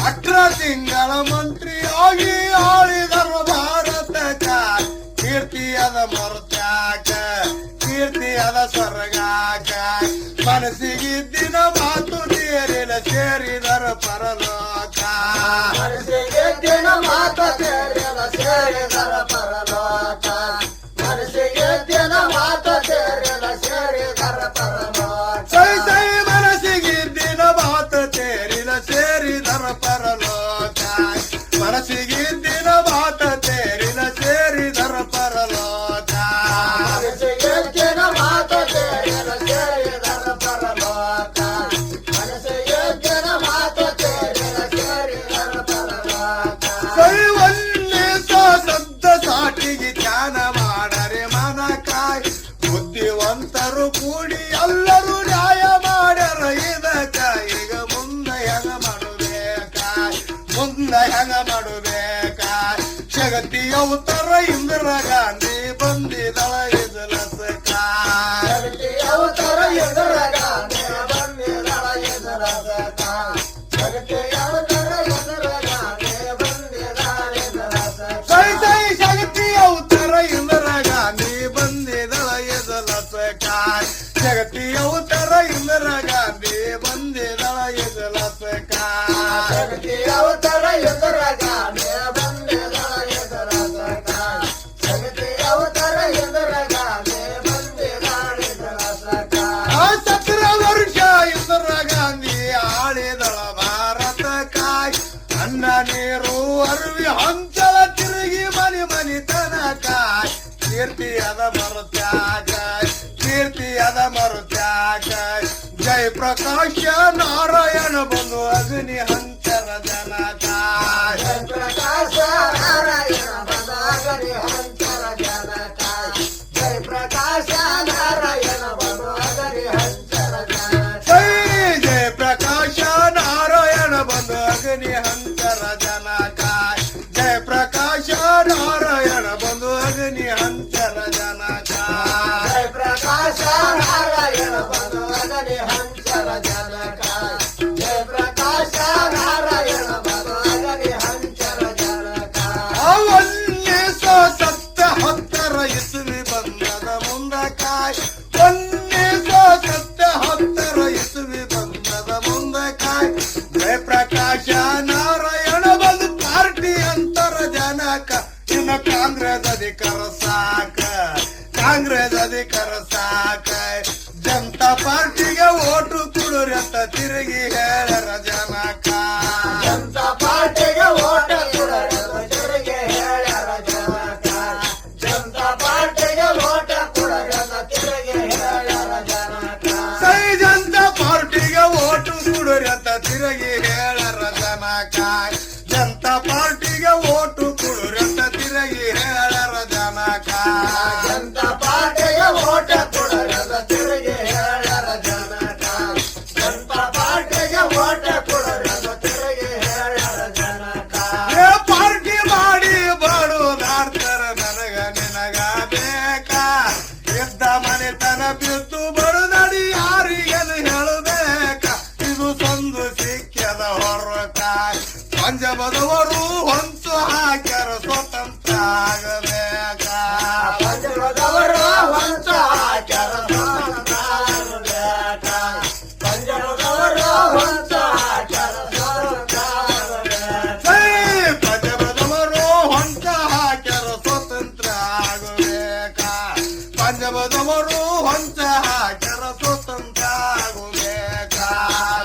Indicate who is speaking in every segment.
Speaker 1: ಅಕ್ರ ತಿಂಗಳ ಮಂತ್ರಿಯಾಗಿ ಆಳಿದರು ಭಾರತಕ ಕೀರ್ತಿಯದ ಮರುತ್ಯಾಕ ಕೀರ್ತಿಯದ ಸ್ವರ್ಗಾಕ ಮನಸ್ಸಿಗಿದ್ದಿನ ಮಾತು ತೇರಿನ ಸೇರಿದರ ಪರಲೋಕ
Speaker 2: ಮನಸ್ಸಿಗಿದ್ದಿನ ಮಾತು ತೇರಿನ ಸೇರಿದರ ಪರಲೋಕ ಮನಸ್ಸಿಗಿದ್ದಿನ ಮಾತು ತೇರಿನ ಸೇರಿದರ ಪರಲೋಕ
Speaker 1: ಸೈ ಸೈ ಮನಸ್ಸಿಗಿದ್ದಿನ ಮಾತು ತೇರಿನ ಸೇರಿದರ ಪರಲೋಕ ಮನಸ್ಸಿಗಿದ್ದಿನ ಮಾತು ತೇರಿನ ಸೇರಿದರ ಪರಲೋಕ
Speaker 2: ಮನಸ್ಸಿಗಿದ್ದಿನ ಮಾತು ತೇರಿನ ಸೇರಿದರ ಪರಲೋಕ ಮನಸ್ಸಿಗಿದ್ದಿನ ಮಾತು ತೇರಿನ ಸೇರಿದರ ಪರಲೋಕ
Speaker 1: ಸೈ ಒನ್ನಿಸ ಸದ್ದ ಸಾಟಿಗೆ ಧ್ಯಾನ ಮಾಡರೆ ಮನ ಕಾಯ್ ಬುದ್ಧಿವಂತರು ಕೂಡಿ ಎಲ್ಲರೂ ನ್ಯಾಯ ಮಾಡ್ಯಾರ ಇದಕ್ಕ ಈಗ ಮುಂದೆ ಹೆಂಗ ಮಾಡಬೇಕ ಮುಂದೆ ಹೆಂಗ ಮಾಡಬೇಕ ಜಗತ್ತಿಯ ಉತ್ತರ ಇಂದಿರಾ ಗಾಂಧಿ ಬಂದಿದಳ ಇಜಲಸಕ
Speaker 2: ಜಗತ್ತಿಯ ಉತ್ತರ ಇಂದಿರಾ ಗಾಂಧಿ ಬಂದಿದಳ ಇಜಲಸಕ ಜಗತ್ತಿಯ ಉತ್ತರ ಇಂದಿರಾ ಗಾಂಧಿ ಬಂದಿದಳ ಇಜಲಸಕ
Speaker 1: ಸೈ ಸೈ ಜಗತ್ತಿಯ ಉತ್ತರ ಇಂದಿರಾ ಗಾಂಧಿ ಬಂದಿದಳ ಇಜಲಸಕ ಜಗತ್ತಿಯ ಉತ್ತರ ಇಂದಿರಾ ಗಾಂಧಿ ಬಂದಿದಳ ಇಜಲಸಕ
Speaker 2: ಜಗತ್ತಿಯ ಉತ್ತರ ಇಂದಿರಾ ಗಾಂಧಿ ಬಂದಿದಳ ಇಜಲಸಕ ಜಗತ್ತಿಯ ಉತ್ತರ ಇಂದಿರಾ ಗಾಂಧಿ ಬಂದಿದಳ ಇಜಲಸಕ
Speaker 1: 17 ವರ್ಷ ಇಂದಿರಾ ಗಾಂಧಿ ಆಳಿದಳ ಭಾರತಕ್ಕಾಯ್ ಅನ್ನ ನೀರು ಅರಿವಿ ಹಂಚಲ ತಿರುಗಿ ಮನಿ ಮನಿ ತನಕಾಯ್ ಕೀರ್ತಿಯದ ಮರುತ್ಯಾಗ ಕೀರ್ತಿಯದ ಮರುತ್ಯಾಗ ಜಯ ಪ್ರಕಾಶ ನಾರಾಯಣ ಬಂದು ಅಗ್ನಿ ಹಂಚರ ಜನಕಾಯ್
Speaker 2: ಪ್ರಕಾಶ ನಾರಾಯಣ ಬಂದಾಗಲಿ ಹಂಚರ ಜನಕಾಯ ಜಯ ಪ್ರಕಾಶ ನಾರಾಯಣ ಬಂದಾಗಲಿ ಹಂಚರ ಜನಕಾಯ
Speaker 1: ಜಯ ಪ್ರಕಾಶ ನಾರಾಯಣ ಬಂದು ಅಗ್ನಿ ಹಂಚರ ಜನಕಾಯ್ ಜಯ ಪ್ರಕಾಶ ನಾರಾಯಣ ಬಂದು ಅಗ್ನಿ ಹಂಚರ ಜನಕಾಯ್
Speaker 2: ಜಯ ಪ್ರಕಾಶ ನಾರಾಯಣ ಬಂದಾಗಲಿ ಹಂಚರ ಜನಕಾಯ ಜಯ ಪ್ರಕಾಶ ನಾರಾಯಣ ಬಂದಾಗಲಿ ಹಂಚರ ಜನಕಾಯ
Speaker 1: 1970 ಇಸುವಿ ಬಂದದ ಮುಂದಕಾಯ್ 1970 ಇಸುವಿ ಬಂದದ ಮುಂದಕಾಯ್ ಜಯ ಪ್ರಕಾಶ ನಾರಾಯಣ ಬಂದು ಪಾರ್ಟಿ ಅಂತರ ಜನಕ ಇನ್ನು ಕಾಂಗ್ರೆಸ್ ಅಧಿಕಾರ ಸಾಕ ಕಾಂಗ್ರೆಸ್ ಅಧಿಕಾರ ಸಾಕ ಜನತಾ ಪಾರ್ಟಿಗೆ ಓಟು ಕೊಡುರಿ ಅಂತ ತಿರುಗಿ ಹೇಳರ ಜನಕ
Speaker 2: ಜನತಾ ಪಾರ್ಟಿಗೆ ಓಟ ಕೊಡಲು ತಿರುಗಿ ಹೇಳ್ಯಾರ ಜನಕ ಜನತಾ ಪಾರ್ಟಿಗೆ ಓಟ ಕೊಡಲು ತಿರುಗಿ ಹೇಳ್ಯಾರ ಜನಕ
Speaker 1: ಸೈ ಜನತಾ ಪಾರ್ಟಿಗೆ ಓಟು ಕೊಡುರಿ ಅಂತ ತಿರುಗಿ ಹೇಳರ ಜನಕ ಜನತಾ ಪಾರ್ಟಿಗೆ ಓಟು ಕೊಡುರಿ ಅಂತ ತಿರುಗಿ ಹೇಳರ ಜನಕ
Speaker 2: ಜನತಾ ಪಾರ್ಟಿಗೆ ಓಟ ಕೊಡಲು ತಿರುಗಿ ಹೇಳ್ಯಾರ ಜನಕ ಜನತಾ ಪಾರ್ಟಿಗೆ ಓಟ ಕೊಡಲು ತಿರುಗಿ ಹೇಳ್ಯಾರ ಜನಕ
Speaker 1: ಏ ಪಾರ್ಟಿ ಮಾಡಿ ಬಡುದಾಡ್ತಾರ ನನಗ ನಿನಗ ಬೇಕಾ ಇದ್ದ ಮನೆತನ ಬಿದ್ದು ಬರುದಡಿ ಯಾರಿಗೇನು ಹೇಳಬೇಕ ಇದು ಸಂದು ಸಿಕ್ಕದ ಹೊರಕ ಪಂಜಾಬದವರು ಹೊಂಚು ಹಾಕ್ಯಾರ ಸ್ವತಂತ್ರ ಆಗಬೇಕ
Speaker 2: ಪಂಜಾಬದವರು ಹೊಂಚ ಹಾಕ್ಯಾರ ಸ್ವತಂತ್ರ ಆಗಬೇಕ ಪಂಜಾಬದವರು ಹೊಂಚ ಹಾಕ್ಯಾರ ಸ್ವತಂತ್ರ ಆಗಬೇಕ
Speaker 1: ಪಂಜಾಬದವರು ಹೊಂಚ ಹಾಕ್ಯಾರ ಸ್ವತಂತ್ರ ಆಗಬೇಕ ಪಂಜಾಬದವರು ಹೊಂಚ ಹಾಕ್ಯಾರ ಸ್ವತಂತ್ರ ಆಗಬೇಕ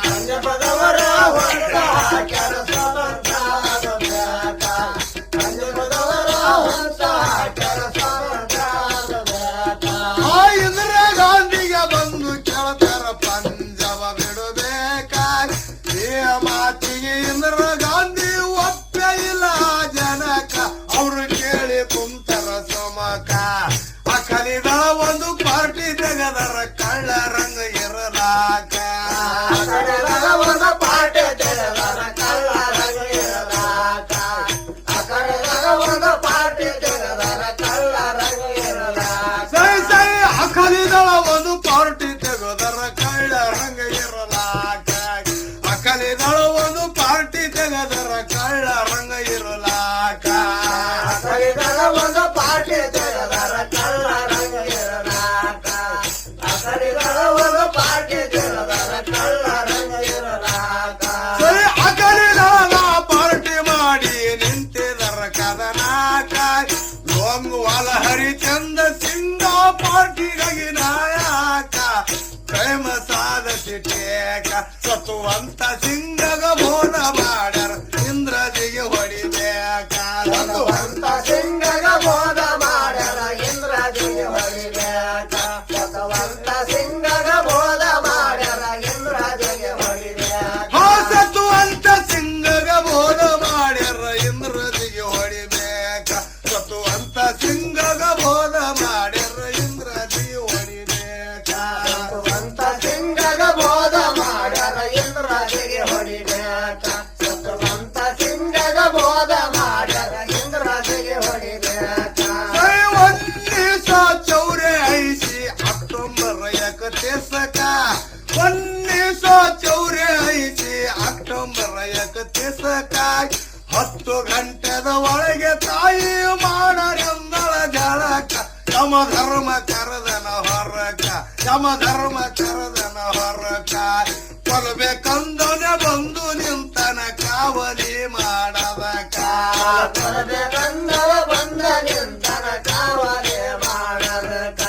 Speaker 2: ಪಂಜಾಬದವರು ಹೊಂಚ ಹಾಕ್ಯಾರ ಸ್ವತಂತ್ರ ಆಗಬೇಕ ಪಂಜಾಬದವರು ಹೊಂಚ ಹಾಕ್ಯಾರ ಸ್ವತಂತ್ರ ಆಗಬೇಕ
Speaker 1: ಇಂದಿರಾ ಗಾಂಧಿಗೆ ಶಾಂತಿಗಾಗಿ ನಾಯಕ ಪ್ರೇಮ ಸಾಧಸಿ ಟೇಕ ಸತ್ತುವಂತ ಸಿಂಗಗ ಬೋನ ಮಾಡ್ಯಾರ ಇಂದ್ರಜಿಗೆ ಹೊಡಿಬೇಕ
Speaker 2: ಸತ್ತುವಂತ ಸಿಂಗಗ ಬೋಧ ಮಾಡ್ಯಾರ ಇಂದ್ರಜಿಗೆ ಹೊಡಿಬೇಕ ಸತ್ತುವಂತ ಸಿಂಗಗ ಬೋಧ ಮಾಡ್ಯಾರ ಇಂದ್ರಜಿಗೆ ಹೊಡಿಬೇಕ
Speaker 1: ಸತ್ತುವಂತ ಸಿಂಗಗ ಬೋಧ ಮಾಡ್ಯಾರ ಇಂದ್ರಜಿಗೆ ಹೊಡಿಬೇಕ ಸತ್ತುವಂತ ಸಿಂಗಗ ಬೋಧ ಮಾಡ್ಯಾರ ಇಂದ್ರಜಿಗೆ ಹೊಡಿಬೇಕ
Speaker 2: ಸತ್ತುವಂತ ಸಿಂಗಗ ಬೋಧ ಮಾಡ್ಯಾರ ಇಂದ್ರಜಿಗೆ ಹೊಡಿಬೇಕ ಸತ್ತುವಂತ ಸಿಂಗಗ ಬೋಧ ಮಾಡ್ಯಾರ ಇಂದ್ರಜಿಗೆ ಹೊಡಿಬೇಕ
Speaker 1: 1984 1984 10 ಗಂಟೆದ ಒಳಗೆ ತಾಯಿ ಮಾಡರೆಂದಳ ಜಳಕ ಯಮ ಧರ್ಮ ಕರೆದನ ಹೊರಕ ಯಮ ಧರ್ಮ ಕರೆದನ ಹೊರಕ ಕೊಲ್ಬೇಕಂದನೆ ಬಂದು ನಿಂತನ ಕಾವಲಿ ಮಾಡದಕ
Speaker 2: ಕೊಲಬೇಕಂದವ ಬಂದ ನಿಂತನ ಕಾವಲಿ ಮಾಡದಕ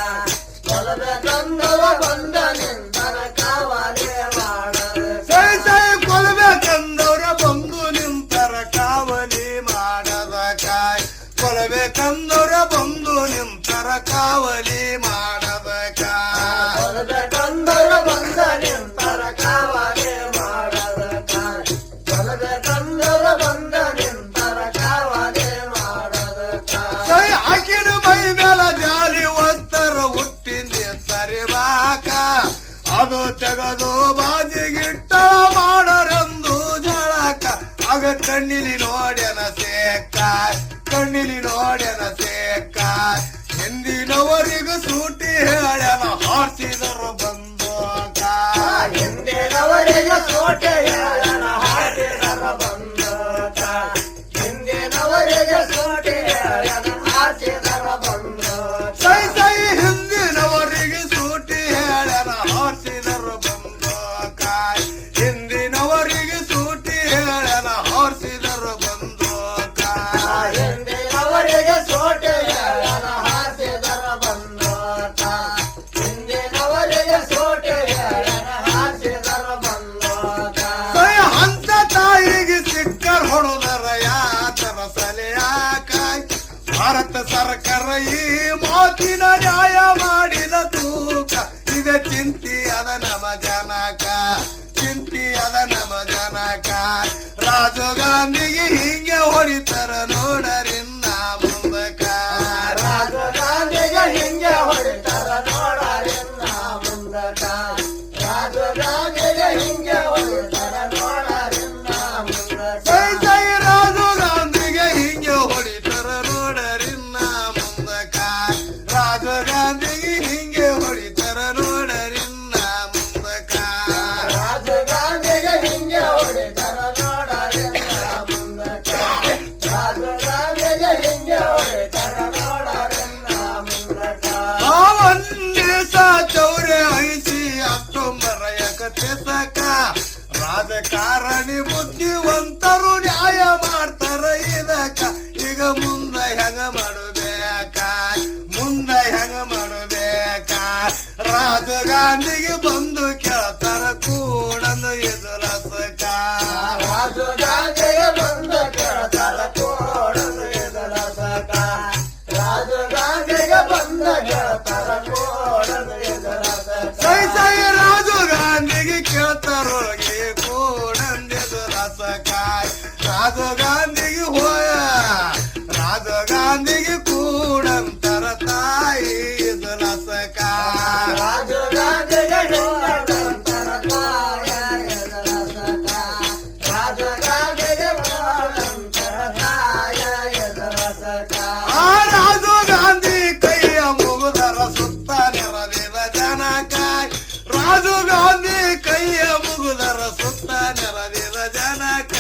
Speaker 2: ಕೊಲಬೇಕಂದವ ಬಂದ ನಿಂತನ ಕಾವಲಿ ಮಾಡದಕ
Speaker 1: ಸೈ ಸೈ ಕೊಲ್ಬೇಕಂದವ್ರ ಬಂದು ನಿಂತರ ಕಾವಲಿ ಮಾಡದಕ ಕೊಲ್ಬೇಕಂದವ್ರ ಬಂದು ನಿಂತರ ಕಾವಲಿ ಮಾಡದಕ
Speaker 2: ಕೊಲಬೇಕಂದವ ಬಂದ ನಿಂತರ ಕಾವಲಿ ಮಾಡದಕ ಕೊಲಬೇಕಂದವ ಬಂದ ನಿಂತರ ಕಾವಲಿ ಮಾಡದಕ
Speaker 1: ಸೈ ಹಾಕಿನ ಮೈ ಮೇಲ ಜಾಲಿ ಒತ್ತರ ಹುಟ್ಟಿಂದ ಸರಿವಾಕ ಅದು ತೆಗೆದು ಬಾಜಿಗಿಟ್ಟ ಮಾಡರೆಂದು ಜಳಕ ಆಗ ಕಣ್ಣಿಲಿ ನೋಡ್ಯನ ಸೇಕ ಕಣ್ಣಿಲಿ ನೋಡ್ಯನ ಸೇಕ ಹಿಂದಿನವರಿಗೂ ಸೂಟಿ ಹೇಳ್ಯನ ಹಾರಿಸಿದರು ಬಂದೋಕ
Speaker 2: ಹಿಂದಿನವರಿಗೆ ಸೋಟೆ ಹೇಳನ ಹಾಡಿದರ ಬಂದೋಕ ಹಿಂದಿನವರಿಗೆ ಸೋಟೆ ಹೇಳನ ಹಾಡಿದರ ಬಂದೋಕ
Speaker 1: ಸೈ ಸೈ ಹಿಂದಿನವರಿಗೆ ಸೂಟಿ ಹೇಳ್ಯನ ಹಾರಿಸಿದರು ಬಂದೋಕ ಹಿಂದಿನವರಿಗೆ ಸೂಟಿ ಹೇಳ್ಯನ ಹಾರಿಸಿದರು ಬಂದೋಕ
Speaker 2: ಹಿಂದಿನವರಿಗೆ ಸೋಟೆ ಹೇಳನ ಹಾಡಿದರ ಬಂದೋಕ ಹಿಂದಿನವರಿಗೆ ಸೋಟೆ ಹೇಳನ ಹಾಡಿದರ ಬಂದೋಕ
Speaker 1: ಸೈ ಹಂತ ತಾಯಿಗೆ ಸಿಕ್ಕರ್ ಹೊಡೆದರ ಯಾತರ ಸಲೆಯಾಕ ಭಾರತ ಸರ್ಕಾರ ಈ ಮಾತಿನ ನ್ಯಾಯ ಮಾಡಿದ ತೂಕ ಇದೆ ಚಿಂತಿ ಅದ ನಮ ಜನಕ ಚಿಂತಿ ಅದ ನಮ ಜನಕ ರಾಜೀವ್ ಗಾಂಧಿಗೆ ಹಿಂಗೆ ಹೊಡಿತಾರ ನೋಡರಿನ್ನ ಮುಂದಕ
Speaker 2: ರಾಜೀವ್ ಗಾಂಧಿಗೆ ಹಿಂಗೆ ಹೊಡಿತಾರ ನೋಡರಿನ್ನ ಮುಂದಕ ರಾಜೀವ್ ಗಾಂಧಿಗೆ ಹಿಂಗೆ ಹೊಡಿತಾರ ನೋಡರಿನ್ನ ಮುಂದಕ
Speaker 1: ಸೈ ಸೈ ರಾಜೀವ್ ಗಾಂಧಿಗೆ ಹಿಂಗೆ ಹೊಡಿತಾರ ನೋಡರಿನ್ನ ಮುಂದಕ ರಾಜೀವ್ ಗಾಂಧಿಗೆ ಹಿಂಗೆ ಹೊಡಿತಾರ ನೋಡರಿನ್ನ ಮುಂದಕ
Speaker 2: ರಾಜೀವ್ ಗಾಂಧಿಗೆ ಹಿಂಗೆ ಹೊಡಿತಾರ ನೋಡರಿನ್ನ ಮುಂದಕ ರಾಜೀವ್ ಗಾಂಧಿಗೆ ಹಿಂಗೆ ಹೊಡಿತಾರ ನೋಡರಿನ್ನ ಮುಂದಕ 1981 ರಾಜಕಾರಣಿ ಬುದ್ಧಿವಂತರು ನ್ಯಾಯ ಮಾಡ್ತಾರ ಇದಕ್ಕ ಈಗ ಮುಂದ ಹೆಂಗ ಮಾಡಬೇಕ ಮುಂದ ಹೆಂಗ ಮಾಡಬೇಕ ರಾಜೀವ್ ಗಾಂಧಿಗೆ ಬಂದು ಕೇಳ್ತಾರ ಕೂಡಂದು ಎದುರಸಕ ರಾಜೀವ್ ಗಾಂಧಿಗೆ ಬಂದು ಕೇಳ್ತಾರ ಕೂಡಂದು ಎದುರಸಕ ರಾಜೀವ್ ಗಾಂಧಿಗೆ ಬಂದು ಕೇಳ್ತಾರ ಕೂಡಂದು ಎದುರಸಕ
Speaker 1: ಸೈ ಸೈ ರಾಜೀವ್ ಗಾಂಧಿಗೆ ಕೇಳ್ತಾರೋಗಿ ಕೂಡಂದು ರಸಕ ರಾಜೀವ್ ಗಾಂಧಿಗೆ ಹೋಯ ರಾಜೀವ್ ಗಾಂಧಿಗೆ ಕೂಡಂತರ ತಾಯಿ ರಸಕ
Speaker 2: ರಾಜೀವ್ ಗಾಂಧಿಗೆ ಕೂಡಂತರ ತಾಯ ಎದುರಸಕ ರಾಜೀವ್ ಗಾಂಧಿಗೆ ಕೂಡಂತರ ತಾಯ ಎದುರಸಕ
Speaker 1: ಆ ರಾಜೀವ್ ಗಾಂಧಿ ಕೈಯ ಮುಗುದರ ಸುತ್ತ ನೆರದಿದ ಜನಕ ರಾಜೀವ್ ಗಾಂಧಿ ಕೈಯ ಮುಗುದರ ಸುತ್ತ ನೆರದಿದ ಜನಕ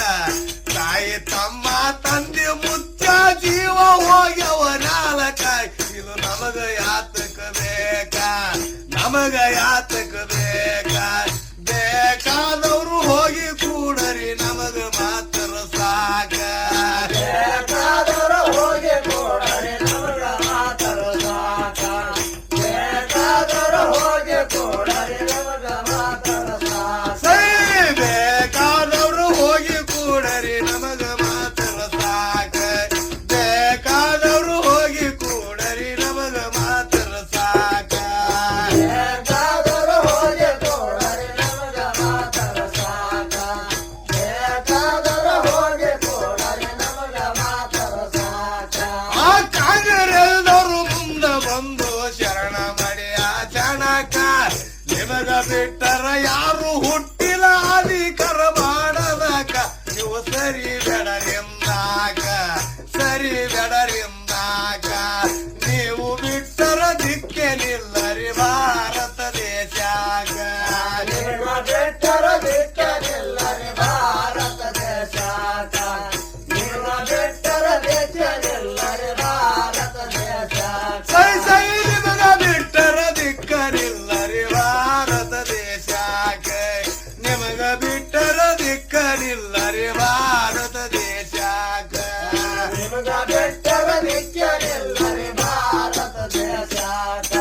Speaker 1: ತಾಯಿ ತಮ್ಮ ತಂದೆ ಮುಚ್ಚ ಜೀವ ಹೋಗ್ಯವ ನಾಲಕ ಇದು ನಮಗ ಯಾತಕ ಬೇಕ ನಮಗ ಯಾತಕ ಬೇಕ ಬೇಕಾದವರು ಹೋಗಿ ಕೂಡರಿ ನಮಗ ಮಾತ್ರ ಸಾಕ
Speaker 2: ಬೇಕಾದವರು ಹೋಗಿ ಕೂಡರಿ ನಮಗ ಮಾತರ ಸಾಕ
Speaker 1: ಸರಿ ಬೆಡರಿಂದಾಕ ಸರಿ ಬೆಡರಿಂದಾಕ ನೀವು ಬಿಟ್ಟರ ದಿಕ್ಕೇನಿಲ್ಲರಿ ಭಾರತ ದೇಶಾಗ
Speaker 2: ನಿಮ್ಮ ಬಿಟ್ಟರ ದಿಕ್ಕೇನಿಲ್ಲರಿ ಭಾರತ ದೇಶಾಗ ನಿಮ್ಮ ಬಿಟ್ಟರ ದಿಕ್ಕೇನಿಲ್ಲರಿ ಭಾರತ ದೇಶಾಗ
Speaker 1: ಸೈ ಸೈ ನಿಮಗ ಬಿಟ್ಟರ ದಿಕ್ಕರಿಲ್ಲರಿ ಭಾರತ ದೇಶಾಗ ನಿಮಗ ಬಿಟ್ಟರ ದಿಕ್ಕರಿಲ್ಲರಿ ಭಾರತ ದೇಶಾಗ
Speaker 2: ನಿಮಗ ಬಿಟ್ಟರ ದಿಕ್ಕೇನಿಲ್ಲರಿ ಭಾರತ ದೇಶಾಗ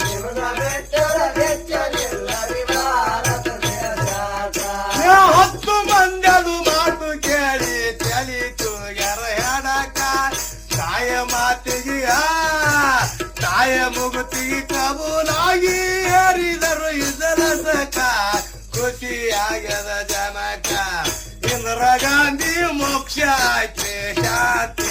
Speaker 2: ನಿಮಗ ಬಿಟ್ಟರ ದಿಕ್ಕೇನಿಲ್ಲರಿ ಭಾರತ ದೇಶಾಗ
Speaker 1: ಹತ್ತು ಮಂದಲು ಮಾತು ಕೇಳಿ ಚಲಿತು ಎರ ತಾಯ ಮಾತಿಗೆ ತಾಯ ಮುಗುತಿಗೆ ಕಬೂಲಾಗಿ ಏರಿದರು ಇದರಸಕ ಖುಷಿಯಾಗದ ಜನಕ ಇಂದಿರಾ ಗಾಂಧಿ ಮೋಕ್ಷ ಆಯ್ತೆ ಶಾಂತಿ